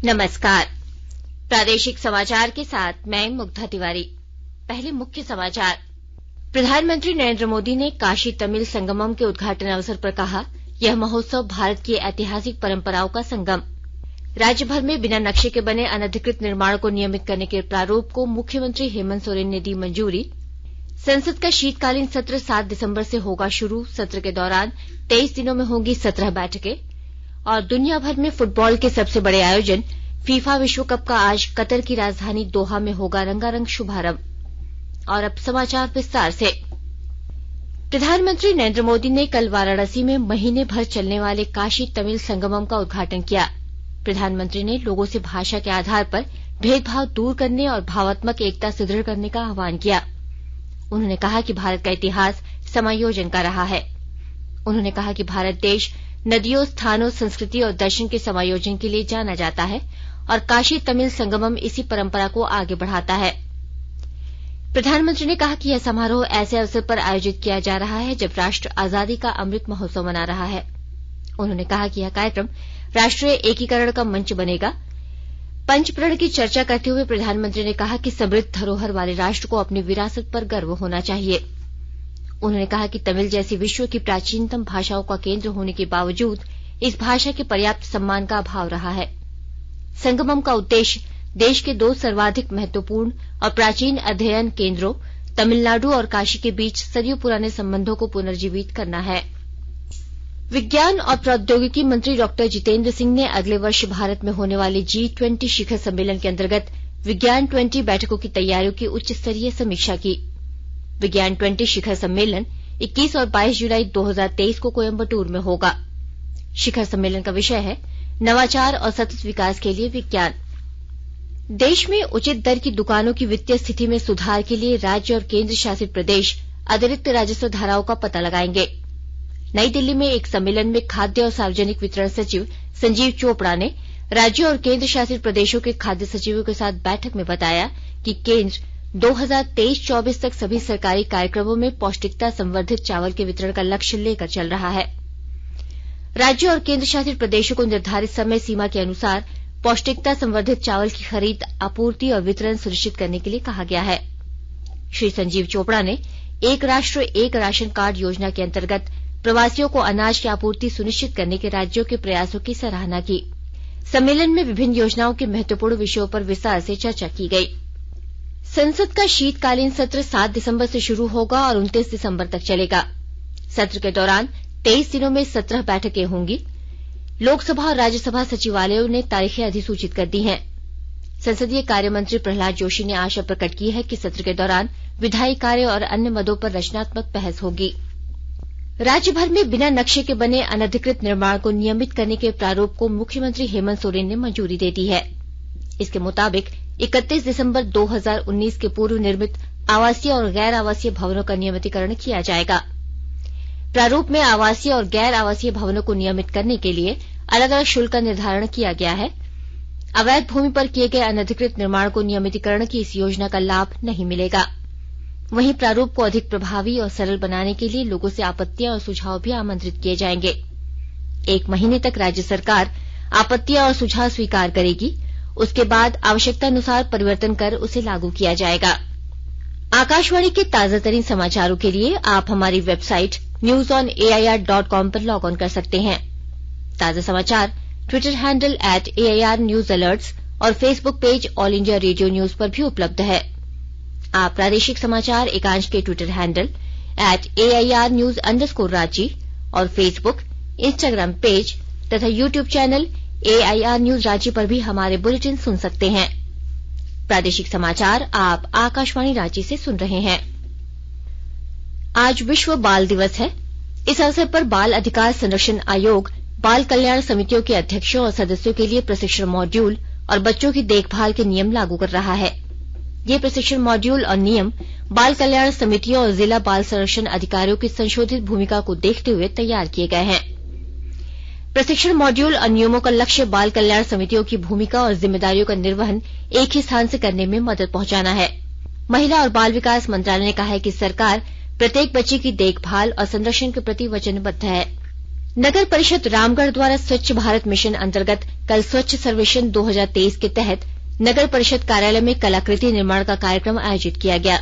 नमस्कार। प्रादेशिक समाचार के साथ मैं मुग्धा तिवारी। पहले मुख्य समाचार। प्रधानमंत्री नरेंद्र मोदी ने काशी तमिल संगमम के उद्घाटन अवसर पर कहा, यह महोत्सव भारत की ऐतिहासिक परंपराओं का संगम। राज्य भर में बिना नक्शे के बने अनधिकृत निर्माण को नियमित करने के प्रारूप को मुख्यमंत्री हेमंत सोरेन ने दी मंजूरी। संसद का शीतकालीन सत्र 7 दिसंबर से होगा शुरू। सत्र के दौरान 23 दिनों में होंगी 17 बैठकें। और दुनिया भर में फुटबॉल के सबसे बड़े आयोजन फीफा विश्व कप का आज कतर की राजधानी दोहा में होगा रंगारंग शुभारंभ। और अब समाचार विस्तार से। प्रधानमंत्री नरेंद्र मोदी ने कल वाराणसी में महीने भर चलने वाले काशी तमिल संगमम का उद्घाटन किया। प्रधानमंत्री ने लोगों से भाषा के आधार पर भेदभाव दूर करने और भावात्मक एकता सुदृढ़ करने का आह्वान किया। उन्होंने कहा कि भारत का इतिहास समायोजन का रहा है। उन्होंने कहा कि भारत देश नदियों, स्थानों, संस्कृति और दर्शन के समायोजन के लिए जाना जाता है और काशी तमिल संगमम इसी परंपरा को आगे बढ़ाता है। प्रधानमंत्री ने कहा कि यह समारोह ऐसे अवसर पर आयोजित किया जा रहा है जब राष्ट्र आजादी का अमृत महोत्सव मना रहा है। उन्होंने कहा कि यह कार्यक्रम राष्ट्रीय एकीकरण का मंच बनेगा। पंचप्रण की चर्चा करते हुए प्रधानमंत्री ने कहा कि समृद्ध धरोहर वाले राष्ट्र को अपनी विरासत पर गर्व होना चाहिए। उन्होंने कहा कि तमिल जैसी विश्व की प्राचीनतम भाषाओं का केंद्र होने के बावजूद इस भाषा के पर्याप्त सम्मान का अभाव रहा है। संगमम का उद्देश्य देश के 2 सर्वाधिक महत्वपूर्ण और प्राचीन अध्ययन केंद्रों तमिलनाडु और काशी के बीच सदियों पुराने संबंधों को पुनर्जीवित करना है। विज्ञान और प्रौद्योगिकी मंत्री डॉक्टर जितेंद्र सिंह ने अगले वर्ष भारत में होने वाले G20 शिखर सम्मेलन के अंतर्गत विज्ञान 20 बैठकों की तैयारियों की उच्च स्तरीय समीक्षा की। विज्ञान 20 शिखर सम्मेलन 21 और 22 जुलाई 2023 को कोयम्बटूर में होगा। शिखर सम्मेलन का विषय है नवाचार और सतत विकास के लिए विज्ञान। देश में उचित दर की दुकानों की वित्तीय स्थिति में सुधार के लिए राज्य और केंद्र शासित प्रदेश अतिरिक्त राजस्व धाराओं का पता लगाएंगे। नई दिल्ली में एक सम्मेलन में खाद्य और सार्वजनिक वितरण सचिव संजीव चोपड़ा ने राज्यों और केंद्र शासित प्रदेशों के खाद्य सचिवों के साथ बैठक में बताया कि केंद्र 2023-24 तक सभी सरकारी कार्यक्रमों में पौष्टिकता संवर्धित चावल के वितरण का लक्ष्य लेकर चल रहा है। राज्यों और केंद्र शासित प्रदेशों को निर्धारित समय सीमा के अनुसार पौष्टिकता संवर्धित चावल की खरीद, आपूर्ति और वितरण सुनिश्चित करने के लिए कहा गया है। श्री संजीव चोपड़ा ने एक राष्ट्र एक राशन कार्ड योजना के अंतर्गत प्रवासियों को अनाज की आपूर्ति सुनिश्चित करने के राज्यों के प्रयासों की सराहना की। सम्मेलन में विभिन्न योजनाओं के महत्वपूर्ण विषयों पर विस्तार से चर्चा की गई। संसद का शीतकालीन सत्र 7 दिसंबर से शुरू होगा और 29 दिसंबर तक चलेगा। सत्र के दौरान 23 दिनों में 17 बैठकें होंगी। लोकसभा और राज्यसभा सचिवालयों ने तारीखें अधिसूचित कर दी हैं। संसदीय कार्य मंत्री प्रहलाद जोशी ने आशा प्रकट की है कि सत्र के दौरान विधायी कार्य और अन्य मदों पर रचनात्मक बहस होगी। राज्य भर में बिना नक्शे के बने अनधिकृत निर्माण को नियमित करने के प्रारूप को मुख्यमंत्री हेमंत सोरेन ने मंजूरी दे दी है। इसके मुताबिक 31 दिसंबर 2019 के पूर्व निर्मित आवासीय और गैर आवासीय भवनों का नियमितीकरण किया जाएगा। प्रारूप में आवासीय और गैर आवासीय भवनों को नियमित करने के लिए अलग अलग शुल्क का निर्धारण किया गया है। अवैध भूमि पर किए गए अनधिकृत निर्माण को नियमितीकरण की इस योजना का लाभ नहीं मिलेगा। वहीं प्रारूप को अधिक प्रभावी और सरल बनाने के लिए लोगों से आपत्तियां और सुझाव भी आमंत्रित किए जाएंगे। 1 महीने तक राज्य सरकार आपत्तियां और सुझाव स्वीकार करेगी। उसके बाद आवश्यकतानुसार परिवर्तन कर उसे लागू किया जाएगा। आकाशवाणी के ताजातरीन समाचारों के लिए आप हमारी वेबसाइट newsonair.com पर लॉग ऑन कर सकते हैं। ताजा समाचार ट्विटर हैंडल @AIRNewsAlerts और Facebook page all India radio news पर भी उपलब्ध है। आप प्रादेशिक समाचार एकांश के ट्विटर हैंडल @AIRnews_रांची और फेसबुक, इंस्टाग्राम पेज तथा YouTube channel AIR news Ranchi पर भी हमारे बुलेटिन सुन सकते हैं। प्रादेशिक समाचार आप आकाशवाणी रांची से सुन रहे हैं। आज विश्व बाल दिवस है। इस अवसर पर बाल अधिकार संरक्षण आयोग बाल कल्याण समितियों के अध्यक्षों और सदस्यों के लिए प्रशिक्षण मॉड्यूल और बच्चों की देखभाल के नियम लागू कर रहा है। ये प्रशिक्षण मॉड्यूल और नियम बाल कल्याण समितियों और जिला बाल संरक्षण अधिकारियों की संशोधित भूमिका को देखते हुए तैयार किए गए हैं। प्रशिक्षण मॉड्यूल और नियमों का लक्ष्य बाल कल्याण समितियों की भूमिका और जिम्मेदारियों का निर्वहन एक ही स्थान से करने में मदद पहुंचाना है। महिला और बाल विकास मंत्रालय ने कहा है कि सरकार प्रत्येक बच्चे की देखभाल और संरक्षण के प्रति वचनबद्ध है। नगर परिषद रामगढ़ द्वारा स्वच्छ भारत मिशन अंतर्गत कल स्वच्छ सर्वेक्षण 2023 के तहत नगर परिषद कार्यालय में कलाकृति निर्माण का कार्यक्रम आयोजित किया गया,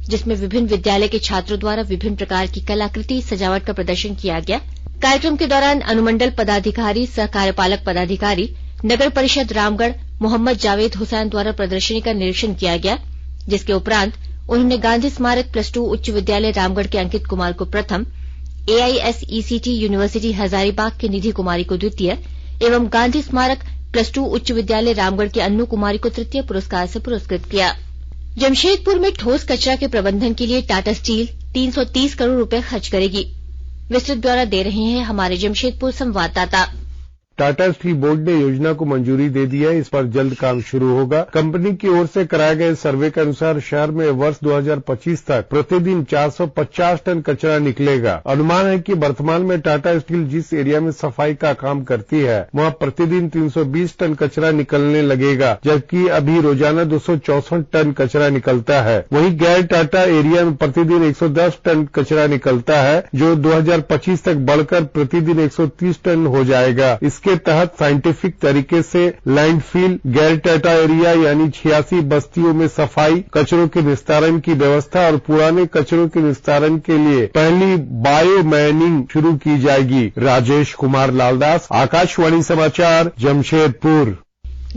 जिसमें विभिन्न विद्यालय के छात्रों द्वारा विभिन्न प्रकार की कलाकृति सजावट का प्रदर्शन किया गया। कार्यक्रम के दौरान अनुमंडल पदाधिकारी सह कार्यपालक पदाधिकारी नगर परिषद रामगढ़ मोहम्मद जावेद हुसैन द्वारा प्रदर्शनी का निरीक्षण किया गया, जिसके उपरांत उन्होंने गांधी स्मारक प्लस 2 उच्च विद्यालय रामगढ़ के अंकित कुमार को प्रथम, AISECT यूनिवर्सिटी हजारीबाग के निधि कुमारी को द्वितीय एवं गांधी स्मारक प्लस 2 उच्च विद्यालय रामगढ़ की अन्नू कुमारी को तृतीय पुरस्कार से पुरस्कृत किया। जमशेदपुर में ठोस कचरा के प्रबंधन के लिए टाटा स्टील 330 करोड़ रुपए खर्च करेगी। विस्तृत ब्यौरा दे रहे हैं हमारे जमशेदपुर संवाददाता। टाटा स्टील बोर्ड ने योजना को मंजूरी दे दी है। इस पर जल्द काम शुरू होगा। कंपनी की ओर से कराए गए सर्वे के अनुसार शहर में वर्ष 2025 तक प्रतिदिन 450 टन कचरा निकलेगा। अनुमान है कि वर्तमान में टाटा स्टील जिस एरिया में सफाई का काम करती है वहां प्रतिदिन 320 टन कचरा निकलने लगेगा, जबकि अभी रोजाना 264 टन कचरा निकलता है। वहीं गैर टाटा एरिया में प्रतिदिन 110 टन कचरा निकलता है, जो 2025 तक बढ़कर प्रतिदिन 130 टन हो जाएगा। इसके तहत साइंटिफिक तरीके से लैंडफिल, गैर टाटा एरिया यानी 86 बस्तियों में सफाई, कचरों के निस्तारण की व्यवस्था और पुराने कचरों के निस्तारण के लिए पहली बायो माइनिंग शुरू की जाएगी। राजेश कुमार लालदास, आकाशवाणी समाचार, जमशेदपुर।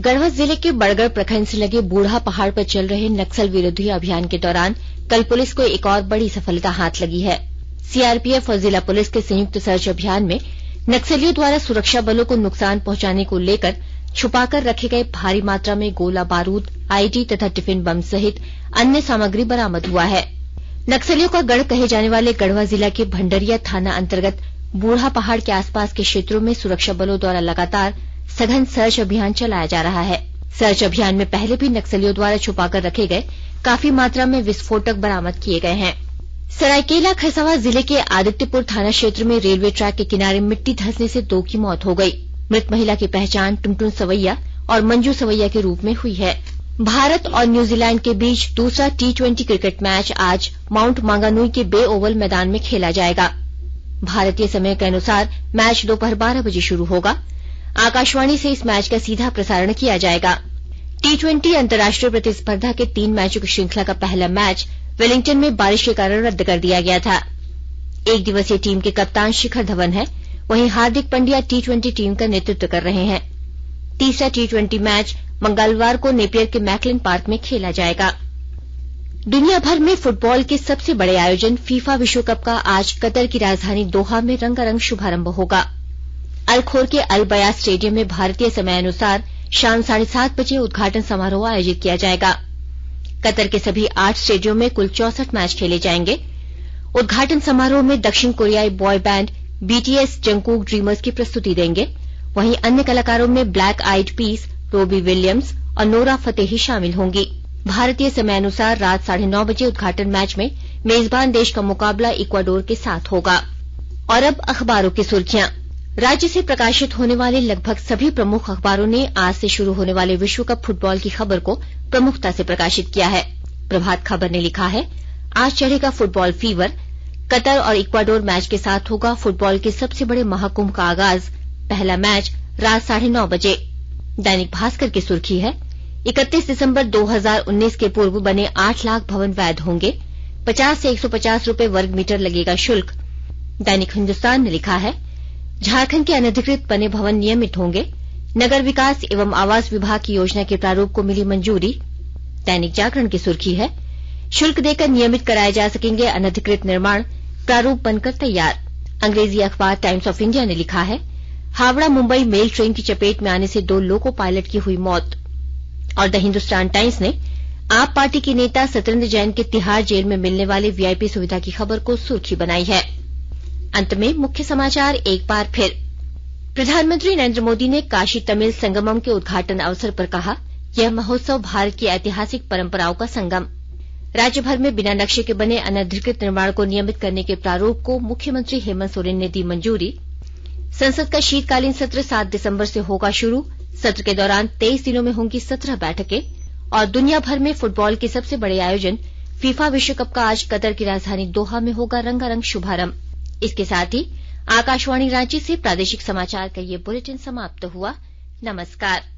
गढ़वा जिले के बड़गढ़ प्रखंड से लगे बूढ़ा पहाड़ पर चल रहे नक्सल विरोधी अभियान के दौरान कल पुलिस को एक और बड़ी सफलता हाथ लगी है। सीआरपीएफ और जिला पुलिस के संयुक्त सर्च अभियान में नक्सलियों द्वारा सुरक्षा बलों को नुकसान पहुंचाने को लेकर छुपाकर रखे गए भारी मात्रा में गोला बारूद, आईडी तथा टिफिन बम सहित अन्य सामग्री बरामद हुआ है। नक्सलियों का गढ़ कहे जाने वाले गढ़वा जिला के भंडरिया थाना अंतर्गत बूढ़ा पहाड़ के आसपास के क्षेत्रों में सुरक्षा बलों द्वारा लगातार सघन सर्च अभियान चलाया जा रहा है। सर्च अभियान में पहले भी नक्सलियों द्वारा छुपाकर रखे गए काफी मात्रा में विस्फोटक बरामद किए गए हैं। सरायकेला खरसावां जिले के आदित्यपुर थाना क्षेत्र में रेलवे ट्रैक के किनारे मिट्टी धंसने से 2 की मौत हो गई। मृत महिला की पहचान टुनटुन सवैया और मंजू सवैया के रूप में हुई है। भारत और न्यूजीलैंड के बीच दूसरा T20 क्रिकेट मैच आज माउंट मांगानुई के बे ओवल मैदान में खेला जाएगा। भारतीय समय के अनुसार मैच दोपहर 12 बजे शुरू होगा। आकाशवाणी से इस मैच का सीधा प्रसारण किया जाएगा। T20 अंतर्राष्ट्रीय प्रतिस्पर्धा के 3 मैचों की श्रृंखला का पहला मैच वेलिंगटन में बारिश के कारण रद्द कर दिया गया था। एक दिवसीय टीम के कप्तान शिखर धवन है, वहीं हार्दिक पांड्या T20 टीम का नेतृत्व कर रहे हैं। तीसरा T20 मैच मंगलवार को नेपियर के मैकलिन पार्क में खेला जाएगा। दुनिया भर में फुटबॉल के सबसे बड़े आयोजन फीफा विश्व कप का आज कतर की राजधानी दोहा में रंगारंग शुभारंभ होगा। अल खोर के अल बयात स्टेडियम में भारतीय समयानुसार शाम 7:30 बजे उद्घाटन समारोह आयोजित किया जाएगा। कतर के सभी 8 स्टेडियमों में कुल 64 मैच खेले जाएंगे। उद्घाटन समारोह में दक्षिण कोरियाई boy band BTS Jungkook dreamers की प्रस्तुति देंगे। वहीं अन्य कलाकारों में ब्लैक आइड पीस, रोबी विलियम्स और नोरा फतेही शामिल होंगी। भारतीय समयानुसार रात 9:30 बजे उद्घाटन मैच में मेजबान देश का मुकाबला इक्वाडोर के साथ होगा। और अब अखबारों की सुर्खियां। राज्य से प्रकाशित होने वाले लगभग सभी प्रमुख अखबारों ने आज से शुरू होने वाले विश्व कप फुटबॉल की खबर को प्रमुखता से प्रकाशित किया है। प्रभात खबर ने लिखा है, आज चढ़ेगा फुटबॉल फीवर, कतर और इक्वाडोर मैच के साथ होगा फुटबॉल के सबसे बड़े महाकुंभ का आगाज, पहला मैच रात 9:30 बजे। दैनिक भास्कर की सुर्खी है, 31 दिसंबर 2019 के पूर्व बने 8 लाख भवन वैध होंगे, 50 से 150 रुपए वर्ग मीटर लगेगा शुल्क। दैनिक हिंदुस्तान ने लिखा है, झारखंड के अनधिकृत बने भवन नियमित होंगे, नगर विकास एवं आवास विभाग की योजना के प्रारूप को मिली मंजूरी। दैनिक जागरण की सुर्खी है, शुल्क देकर नियमित कराए जा सकेंगे अनधिकृत निर्माण, प्रारूप बनकर तैयार। अंग्रेजी अखबार टाइम्स ऑफ इंडिया ने लिखा है, हावड़ा मुंबई मेल ट्रेन की चपेट में आने से 2 लोको पायलट की हुई मौत। और द हिंदुस्तान टाइम्स ने आप पार्टी के नेता सत्येंद्र जैन के तिहाड़ जेल में मिलने वाले वीआईपी सुविधा की खबर को सुर्खी बनाई है। अंत में मुख्य समाचार एक बार फिर। प्रधानमंत्री नरेंद्र मोदी ने काशी तमिल संगमम के उद्घाटन अवसर पर कहा, यह महोत्सव भारत की ऐतिहासिक परंपराओं का संगम। राज्य भर में बिना नक्शे के बने अनधिकृत निर्माण को नियमित करने के प्रारूप को मुख्यमंत्री हेमंत सोरेन ने दी मंजूरी। संसद का शीतकालीन सत्र 7 दिसंबर से होगा शुरू। सत्र के दौरान 23 दिनों में होंगी 17 बैठकें। और दुनिया भर में फुटबॉल के सबसे बड़े आयोजन फीफा विश्व कप का आज कतर की राजधानी दोहा में होगा रंगारंग शुभारंभ। इसके साथ ही आकाशवाणी रांची से प्रादेशिक समाचार का ये बुलेटिन समाप्त हुआ। नमस्कार।